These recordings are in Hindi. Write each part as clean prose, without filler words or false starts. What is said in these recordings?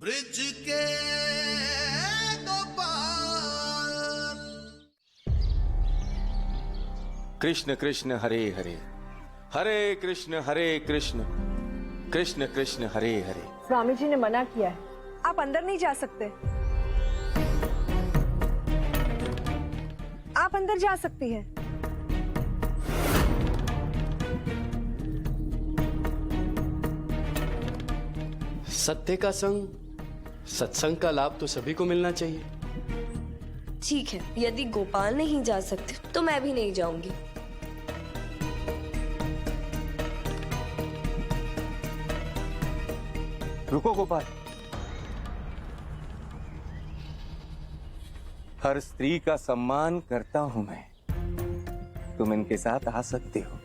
ब्रिज के दो पार। कृष्ण कृष्ण हरे हरे, हरे कृष्ण कृष्ण कृष्ण हरे हरे। स्वामी जी ने मना किया है, आप अंदर नहीं जा सकते। आप अंदर जा सकती हैं। सत्य का संग, सत्संग का लाभ तो सभी को मिलना चाहिए। ठीक है, यदि गोपाल नहीं जा सकते तो मैं भी नहीं जाऊंगी। रुको गोपाल, हर स्त्री का सम्मान करता हूं मैं, तुम इनके साथ आ सकते हो।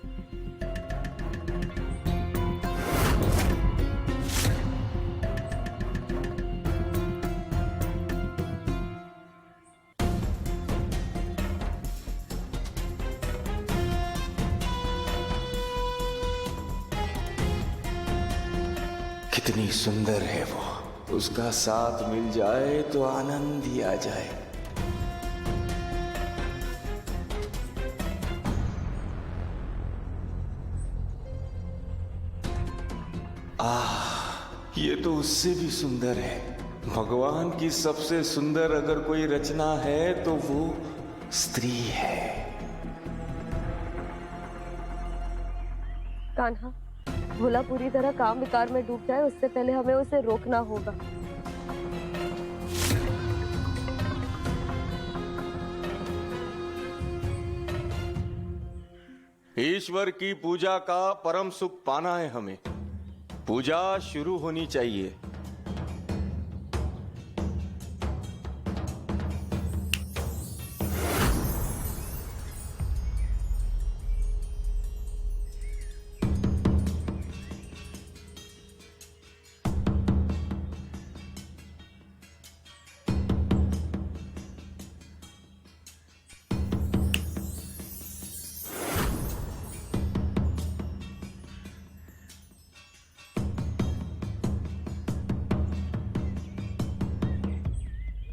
कितनी सुंदर है वो, उसका साथ मिल जाए तो आनंद ही आ जाए। ये तो उससे भी सुंदर है। भगवान की सबसे सुंदर अगर कोई रचना है तो वो स्त्री है। कान्हा, भोला पूरी तरह काम विकार में डूब जाए उससे पहले हमें उसे रोकना होगा। ईश्वर की पूजा का परम सुख पाना है हमें। पूजा शुरू होनी चाहिए।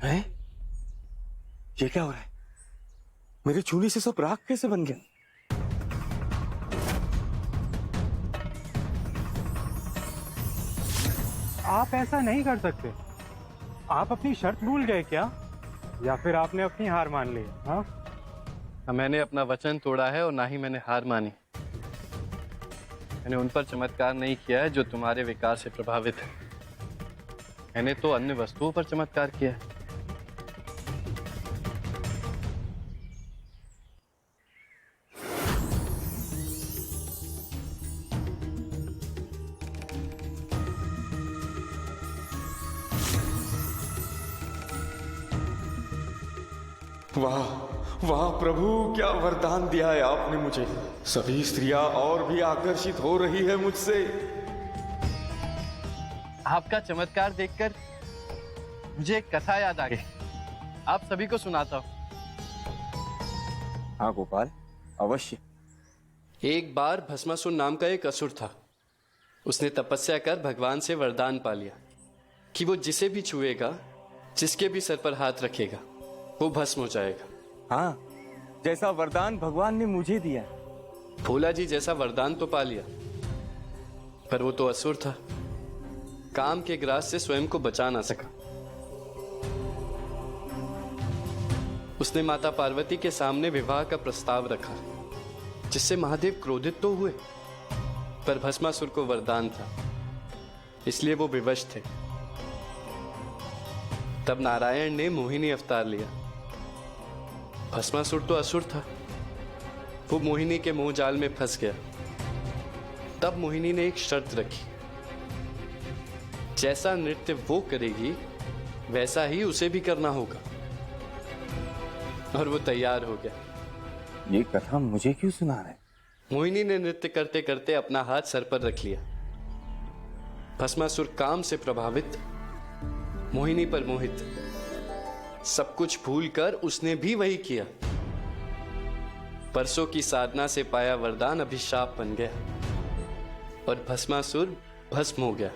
हैं? ये क्या हो रहा है? मेरे चूनी से सब राख कैसे बन गया? आप ऐसा नहीं कर सकते। आप अपनी शर्त भूल गए क्या, या फिर आपने अपनी हार मान ली? हाँ, मैंने अपना वचन तोड़ा है और ना ही मैंने हार मानी। मैंने उन पर चमत्कार नहीं किया है जो तुम्हारे विकार से प्रभावित है। मैंने तो अन्य वस्तुओं पर चमत्कार किया है। वाह वाह प्रभु, क्या वरदान दिया है आपने मुझे। सभी स्त्रियां और भी आकर्षित हो रही है मुझसे। आपका चमत्कार देखकर मुझे एक कथा याद आ गई, आप सभी को सुनाता हूं। हाँ गोपाल, अवश्य। एक बार भस्मासुर नाम का एक असुर था। उसने तपस्या कर भगवान से वरदान पा लिया कि वो जिसे भी छुएगा, जिसके भी सर पर हाथ रखेगा, वो भस्म हो जाएगा। हाँ, जैसा वरदान भगवान ने मुझे दिया। भोला जी जैसा वरदान तो पा लिया, पर वो तो असुर था। काम के ग्रास से स्वयं को बचा ना सका। उसने माता पार्वती के सामने विवाह का प्रस्ताव रखा, जिससे महादेव क्रोधित तो हुए, पर भस्मासुर को वरदान था, इसलिए वो विवश थे। तब नारायण ने मोहिनी अवतार लिया। भस्मासुर तो असुर था, वो मोहिनी के मोह जाल में फंस गया। तब मोहिनी ने एक शर्त रखी, जैसा नृत्य वो करेगी वैसा ही उसे भी करना होगा, और वो तैयार हो गया। ये कथा मुझे क्यों सुना रहे? मोहिनी ने नृत्य करते करते अपना हाथ सर पर रख लिया। भस्मासुर काम से प्रभावित, मोहिनी पर मोहित, सब कुछ भूलकर उसने भी वही किया। परसों की साधना से पाया वरदान अभिशाप बन गया और भस्मासुर भस्म हो गया।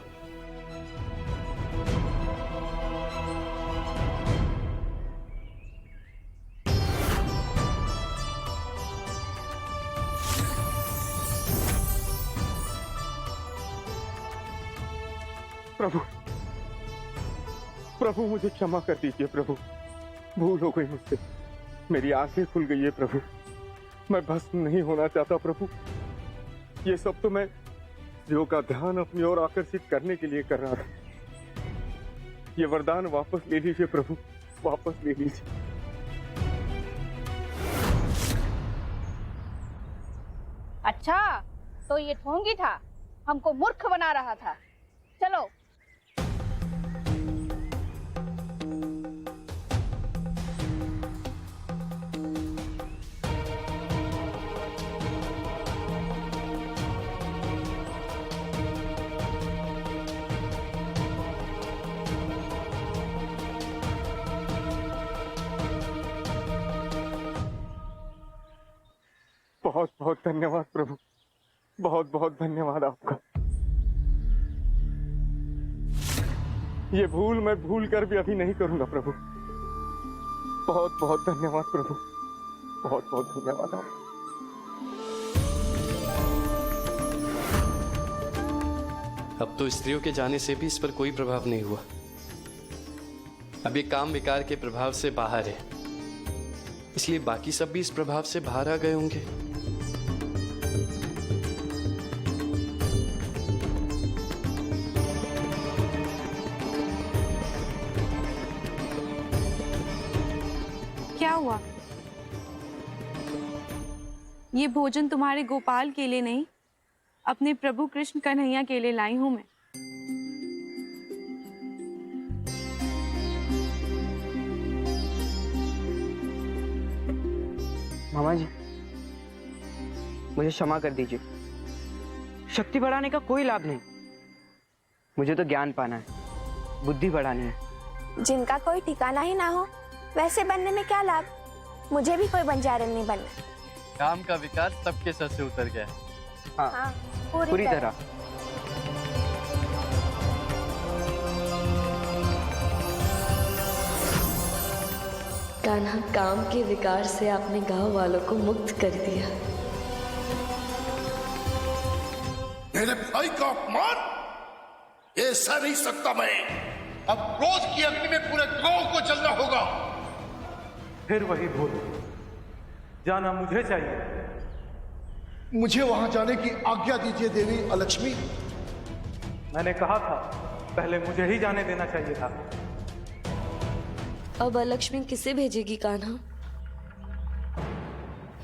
प्रभु, प्रभु मुझे क्षमा कर दीजिए प्रभु, भूल हो गई मुझसे, मेरी आंखें खुल गई है प्रभु, मैं भस्म नहीं होना चाहता प्रभु। ये सब तो मैं स्त्रियों का ध्यान अपनी ओर आकर्षित करने के लिए कर रहा था। ये वरदान वापस ले लीजिए प्रभु, वापस ले लीजिए। अच्छा, तो ये ढोंगी था, हमको मूर्ख बना रहा था। चलो। बहुत बहुत धन्यवाद प्रभु, बहुत बहुत धन्यवाद आपका। ये भूल मैं भूल कर भी अभी नहीं करूंगा प्रभु। बहुत बहुत धन्यवाद प्रभु, बहुत बहुत धन्यवाद आपका। अब तो स्त्रियों के जाने से भी इस पर कोई प्रभाव नहीं हुआ। अब ये काम विकार के प्रभाव से बाहर है, इसलिए बाकी सब भी इस प्रभाव से बाहर आ गए होंगे। क्या हुआ? ये भोजन तुम्हारे गोपाल के लिए नहीं, अपने प्रभु कृष्ण कन्हैया के लिए लाई हूं मैं। मामा जी, मुझे क्षमा कर दीजिए। शक्ति बढ़ाने का कोई लाभ नहीं, मुझे तो ज्ञान पाना है, बुद्धि बढ़ानी है। जिनका कोई ठिकाना ही ना हो वैसे बनने में क्या लाभ? मुझे भी कोई बंजारन नहीं बनना। काम का विकार सबके सर से उतर गया है। हाँ, पूरी तरह। कान्हा, काम के विकार से आपने गांव वालों को मुक्त कर दिया। मेरे भाई का अपमान ये सह नहीं सकता मैं। अब क्रोध की अग्नि में पूरे गांव को जलना होगा। फिर वही भूल, जाना मुझे चाहिए। मुझे वहां जाने की आज्ञा दीजिए देवी अलक्ष्मी। मैंने कहा था पहले मुझे ही जाने देना चाहिए था। अब अलक्ष्मी किसे भेजेगी कान्हा?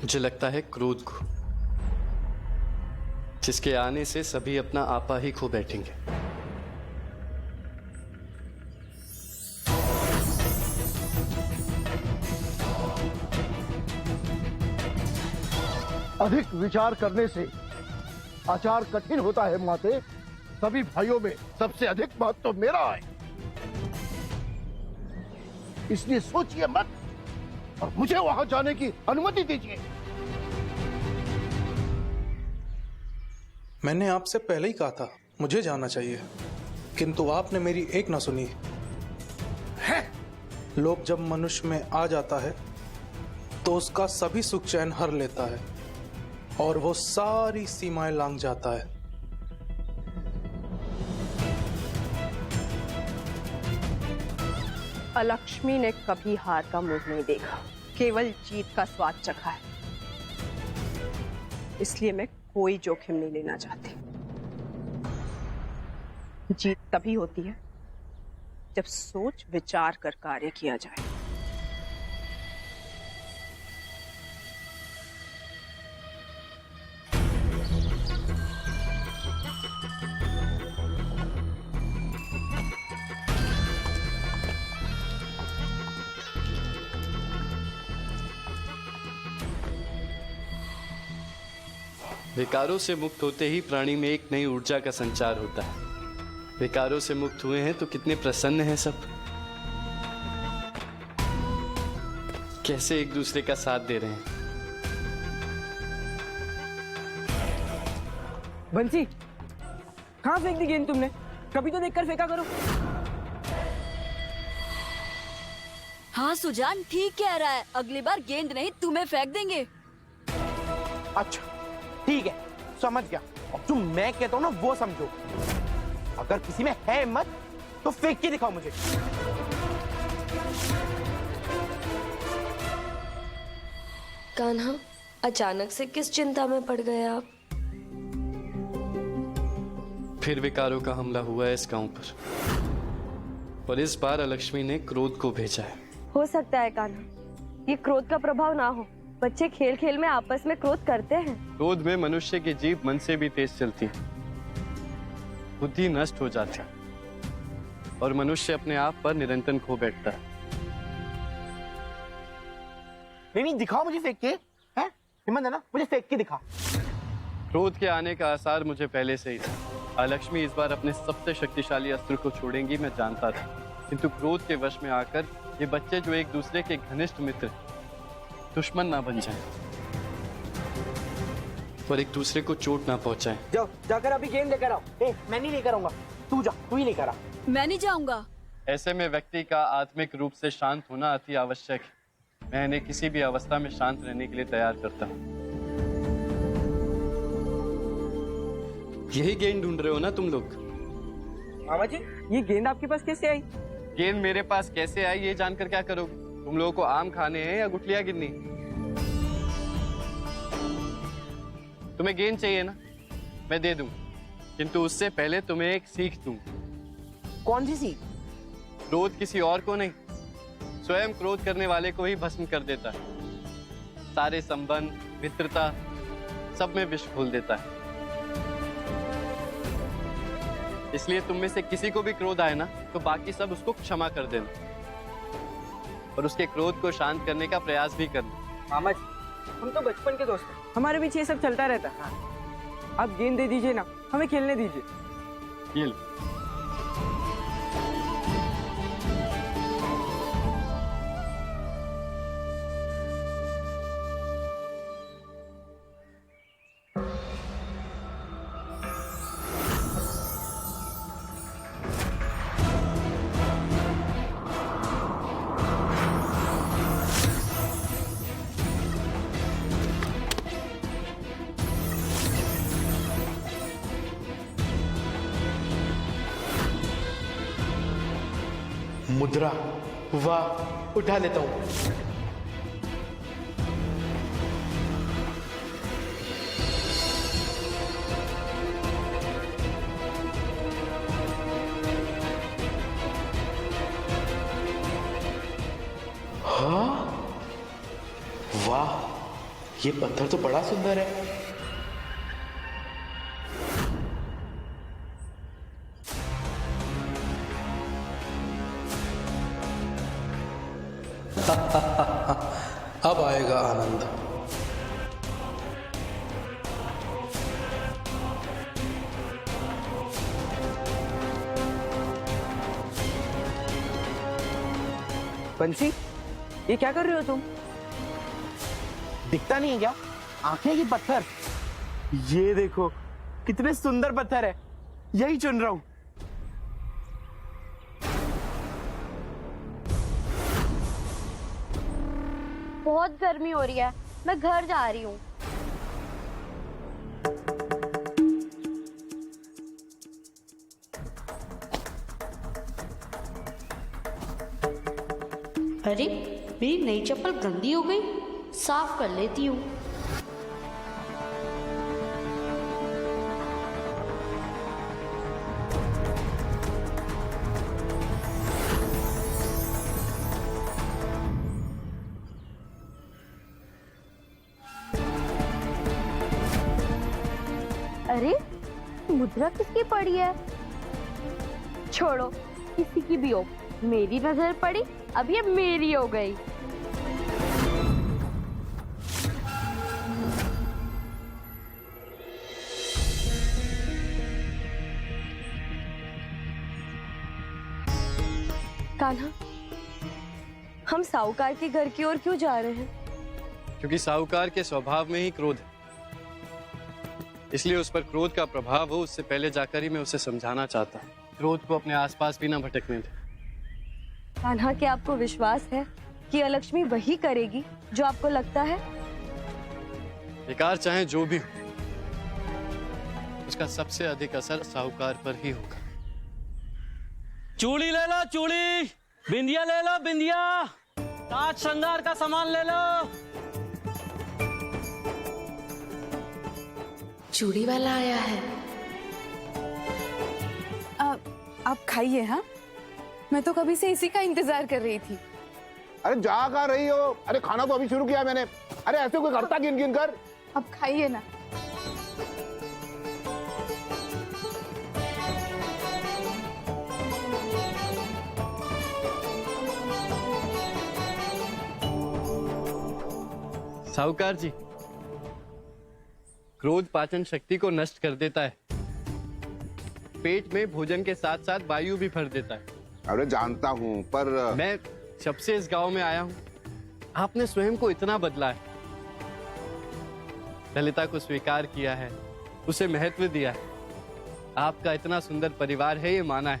मुझे लगता है क्रोध को, जिसके आने से सभी अपना आपा ही खो बैठेंगे। अधिक विचार करने से आचार कठिन होता है माते। सभी भाइयों में सबसे अधिक महत्व तो मेरा है, इसलिए सोचिए मत और मुझे वहां जाने की अनुमति दीजिए। मैंने आपसे पहले ही कहा था मुझे जाना चाहिए, किंतु आपने मेरी एक ना सुनी है। लोग जब मनुष्य में आ जाता है तो उसका सभी सुख चैन हर लेता है और वो सारी सीमाएं लांघ जाता है। अलक्ष्मी ने कभी हार का मुंह नहीं देखा, केवल जीत का स्वाद चखा है। इसलिए मैं कोई जोखिम नहीं लेना चाहती। जीत तभी होती है जब सोच विचार कर कार्य किया जाए। विकारों से मुक्त होते ही प्राणी में एक नई ऊर्जा का संचार होता है। विकारों से मुक्त हुए हैं तो कितने प्रसन्न हैं सब, कैसे एक दूसरे का साथ दे रहे हैं। बंसी, कहाँ फेंक दी गेंद तुमने? कभी तो देखकर फेंका करो। हाँ सुजान ठीक कह रहा है, अगली बार गेंद नहीं तुम्हें फेंक देंगे। अच्छा ठीक है, समझ गया। अब जो मैं कहता हूँ ना वो समझो। अगर किसी में है हिम्मत तो फेंक के दिखाओ मुझे। कान्हा, अचानक से किस चिंता में पड़ गए आप? फिर विकारों का हमला हुआ है इस गांव पर, और इस बार अलक्ष्मी ने क्रोध को भेजा है। हो सकता है कान्हा, ये क्रोध का प्रभाव ना हो। बच्चे खेल खेल में आपस में क्रोध करते हैं। क्रोध में मनुष्य की जीभ मन से भी तेज चलती है, बुद्धि नष्ट हो जाती है और मनुष्य अपने आप पर निरंतर खो बैठता है। नहीं दिखाओ मुझे फेंक के, हैं? हिम्मत है ना, मुझे फेंक के दिखा। क्रोध के आने का आसार मुझे पहले से ही था। अलक्ष्मी इस बार अपने सबसे शक्तिशाली अस्त्र को छोड़ेंगी, मैं जानता था, किंतु क्रोध के वश में आकर ये बच्चे जो एक दूसरे के घनिष्ठ मित्र, दुश्मन ना बन जाएं और एक दूसरे को चोट ना पहुंचाएं। जाओ जाकर अभी गेंद लेकर आओ। मैं नहीं लेकर आऊंगा, तू जा, तू ही लेकर आ। मैं नहीं जाऊंगा। ऐसे में व्यक्ति का आत्मिक रूप से शांत होना अति आवश्यक है। मैं इन्हें किसी भी अवस्था में शांत रहने के लिए तैयार करता हूँ। यही गेंद ढूंढ रहे हो ना तुम लोग? मामा जी, ये गेंद आपके पास कैसे आई? गेंद मेरे पास कैसे आई ये जानकर क्या करोगे? तुम लोगों को आम खाने हैं या गुठलियां गिननी? तुम्हें गेंद चाहिए ना, मैं दे दूं, किंतु उससे पहले तुम्हें एक सीख दूं। कौन सी सीख? क्रोध किसी और को नहीं, स्वयं क्रोध करने वाले को ही भस्म कर देता है। सारे संबंध, मित्रता, सब में विष घोल देता है। इसलिए तुम में से किसी को भी क्रोध आए ना, तो बाकी सब उसको क्षमा कर देना और उसके क्रोध को शांत करने का प्रयास भी करना। मामा जी, हम तो बचपन के दोस्त हैं, हमारे बीच ये सब चलता रहता है। आप गेंद दे दीजिए ना, हमें खेलने दीजिए। ये लो। मुद्रा, वाह, उठा लेता हूं। हाँ, वाह, ये पत्थर तो बड़ा सुंदर है। अब आएगा आनंद। बंसी, ये क्या कर रहे हो तुम? दिखता नहीं है क्या? आंखें की पत्थर। ये देखो कितने सुंदर पत्थर है, यही चुन रहा हूं। बहुत गर्मी हो रही है, मैं घर जा रही हूँ। अरे, मेरी नई चप्पल गंदी हो गई, साफ कर लेती हूँ। अरे, मुद्रा किसकी पड़ी है? छोड़ो, किसी की भी हो, मेरी नजर पड़ी, अब ये मेरी हो गई। कान्हा, हम साहूकार के घर की ओर क्यों जा रहे हैं? क्योंकि साहूकार के स्वभाव में ही क्रोध है, इसलिए उस पर क्रोध का प्रभाव हो उससे पहले जाकर ही मैं उसे समझाना चाहता हूँ। क्रोध को अपने आसपास भी ना भटकने दे। कान्हा, क्या आपको विश्वास है कि अलक्ष्मी वही करेगी जो आपको लगता है? विकार चाहे जो भी हो, उसका सबसे अधिक असर साहूकार पर ही होगा। चूड़ी ले लो, चूड़ी। बिंदिया ले लो, बिंदिया। साज श्रृंगार का सामान ले लो। चूड़ी वाला आया है। आप खाइए। हाँ, मैं तो कभी से इसी का इंतजार कर रही थी। अरे जा कहाँ रही हो? अरे खाना तो अभी शुरू किया मैंने। अरे ऐसे कोई करता गिन गिन कर? अब खाइए ना। साहूकार जी, क्रोध पाचन शक्ति को नष्ट कर देता है। पेट में भोजन के साथ साथ वायु भी भर देता है। अरे जानता हूँ, पर मैं जब से इस गांव में आया हूँ, आपने स्वयं को इतना बदला है। ललिता को स्वीकार किया है, उसे महत्व दिया है। आपका इतना सुंदर परिवार है, ये माना है।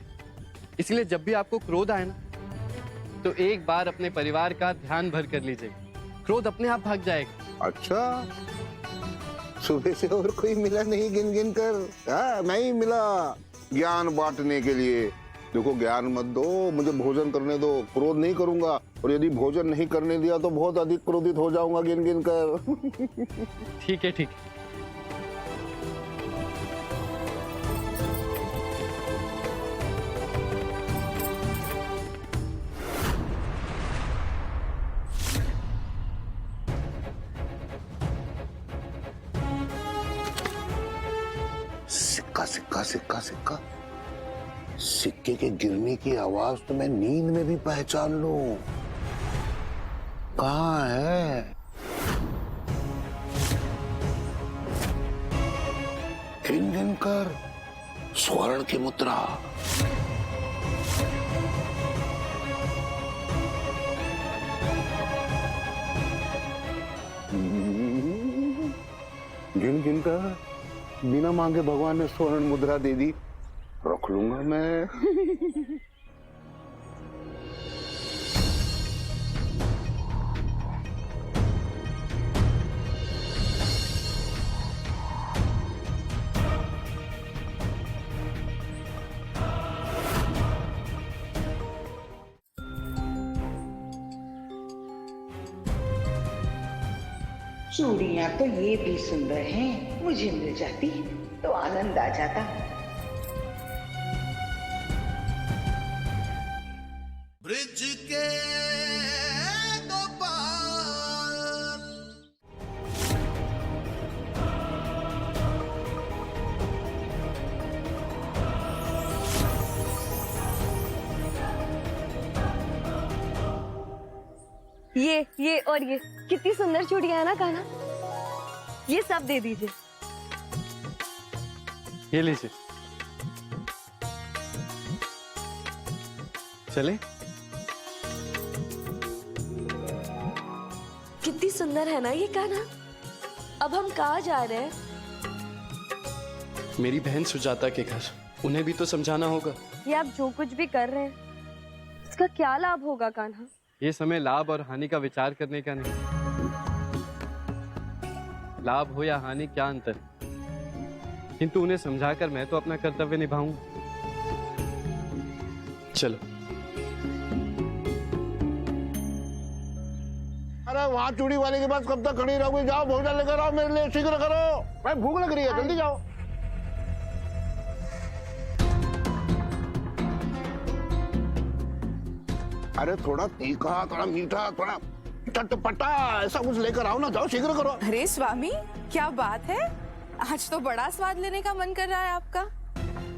इसलिए जब भी आपको क्रोध आए ना, तो एक बार अपने परिवार का ध्यान भर कर लीजिए, क्रोध अपने आप भाग जाएगा। अच्छा, सुबह से और कोई मिला नहीं गिन गिन कर? हाँ, नहीं मिला ज्ञान बांटने के लिए। देखो, ज्ञान मत दो, मुझे भोजन करने दो। क्रोध नहीं करूंगा, और यदि भोजन नहीं करने दिया तो बहुत अधिक क्रोधित हो जाऊंगा गिन गिन कर। ठीक है, ठीक है। सिक्का सिक्का सिक्का सिक्का। सिक्के के गिरने की आवाज तो मैं नींद में भी पहचान लूं। कहाँ है? गिन गिन कर स्वर्ण की मुद्रा। गिन गिन कर बिना मांगे भगवान ने स्वर्ण मुद्रा दे दी। रख लूंगा मैं। चूड़ियां तो ये भी सुंदर हैं, मुझे मिल जाती तो आनंद आ जाता। ब्रिज के दो पार। ये और ये कितनी सुंदर चूड़ियां है ना कान्हा। ये सब दे दीजिए। ये लीजिए। चले? कितनी सुंदर है ना ये कान्हा। अब हम कहाँ जा रहे हैं? मेरी बहन सुजाता के घर। उन्हें भी तो समझाना होगा। ये आप जो कुछ भी कर रहे हैं, इसका क्या लाभ होगा कान्हा? ये समय लाभ और हानि का विचार करने का नहीं। लाभ हो या हानि, क्या अंतर, किंतु उन्हें समझाकर मैं तो अपना कर्तव्य निभाऊंगा। चलो। अरे वहाँ चूड़ी वाले के पास कब तक खड़ी रहोगे? जाओ भोजन लेकर आओ मेरे लिए, शीघ्र करो। भाई भूख लग रही है, जल्दी जाओ। अरे थोड़ा तीखा, थोड़ा मीठा, थोड़ा चटपटा ऐसा कुछ लेकर आओ ना। जाओ शीघ्र करो। अरे स्वामी, क्या बात है, आज तो बड़ा स्वाद लेने का मन कर रहा है आपका।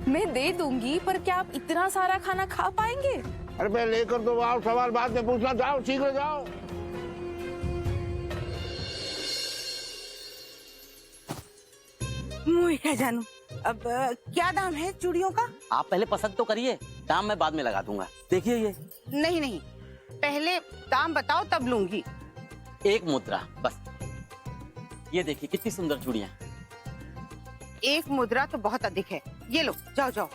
मैं दे दूंगी, पर क्या आप इतना सारा खाना खा पाएंगे? अरे मैं लेकर तो आओ, सवाल बाद में पूछना। जाओ शीघ्र जाओ। मुझे क्या जानू। अब क्या दाम है चूड़ियों का? आप पहले पसंद तो करिए, दाम मैं बाद में लगा दूंगा। देखिए ये। नहीं नहीं, पहले दाम बताओ तब लूंगी। एक मुद्रा बस। ये देखिए कितनी सुंदर चूड़ियां। एक मुद्रा तो बहुत अधिक है। ये लो, जाओ जाओ।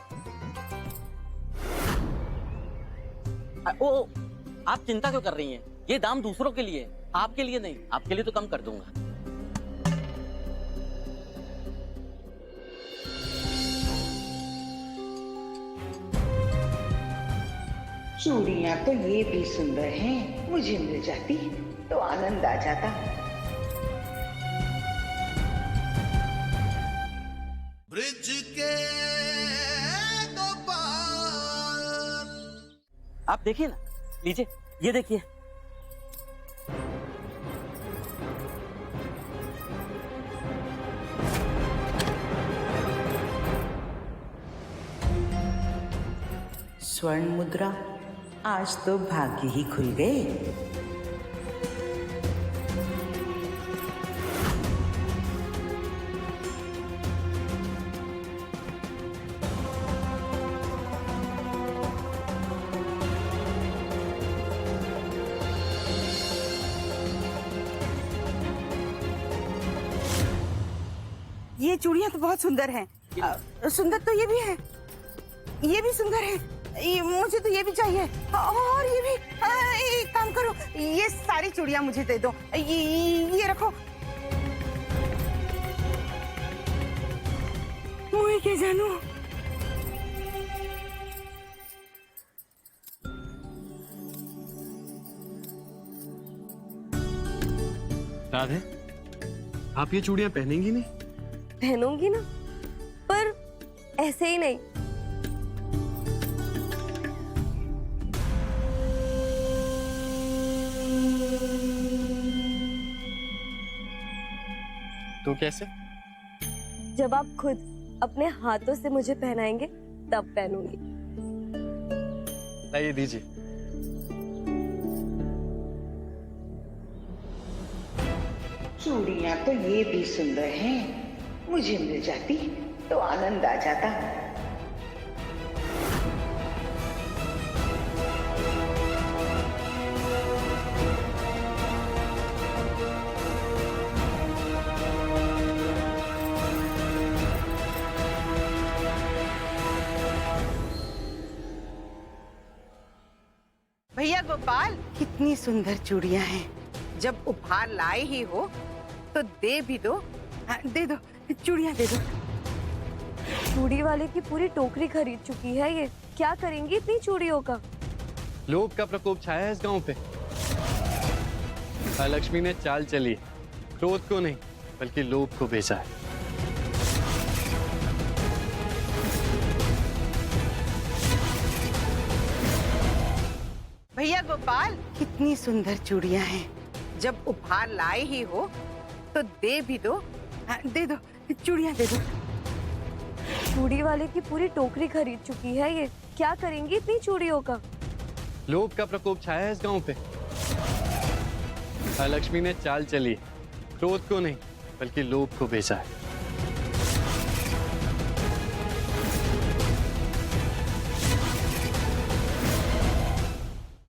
ओ, आप चिंता क्यों कर रही हैं? ये दाम दूसरों के लिए, आपके लिए नहीं। आपके लिए तो कम कर दूंगा। चूड़ियाँ तो ये भी सुंदर हैं, मुझे मिल जाती तो आनंद आ जाता। ब्रिज के दो पार। आप देखिए ना, लीजिए, ये देखिए। स्वर्ण मुद्रा, आज तो भाग्य ही खुल गए। ये चूड़ियाँ तो बहुत सुंदर हैं। सुंदर तो ये भी है, ये भी सुंदर है। मुझे तो ये भी चाहिए और ये भी। एक काम करो, ये सारी चूड़ियाँ मुझे दे दो। ये रखो। मैं क्या जानू। राधे, आप ये चूड़ियाँ पहनेंगी नहीं? पहनूंगी ना, पर ऐसे ही नहीं। तो कैसे? जब आप खुद अपने हाथों से मुझे पहनाएंगे तब पहनूंगी। लाइए, दीजिए। चूड़ियाँ तो ये भी सुंदर हैं, मुझे मिल जाती तो आनंद आ जाता। भैया गोपाल, कितनी सुंदर चूड़ियाँ हैं। जब उपहार लाए ही हो तो दे भी दो। दे दो, चूड़ियाँ दे दो। चूड़ी वाले की पूरी टोकरी खरीद चुकी है ये। क्या करेंगी इतनी चूड़ियों का? लोभ का प्रकोप छाया है इस गांव पे। लक्ष्मी ने चाल चली, क्रोध को नहीं बल्कि लोभ को बेचा है। भैया गोपाल, कितनी सुंदर चूड़ियाँ हैं। जब उपहार लाए ही हो तो दे भी दो। दे दो, चूड़ियाँ दे दो। चूड़ी वाले की पूरी टोकरी खरीद चुकी है ये। क्या करेंगी इतनी चूड़ियों का? लोभ का प्रकोप छाया है इस गांव पे। लक्ष्मी ने चाल चली, क्रोध को नहीं बल्कि लोभ को बेचा है।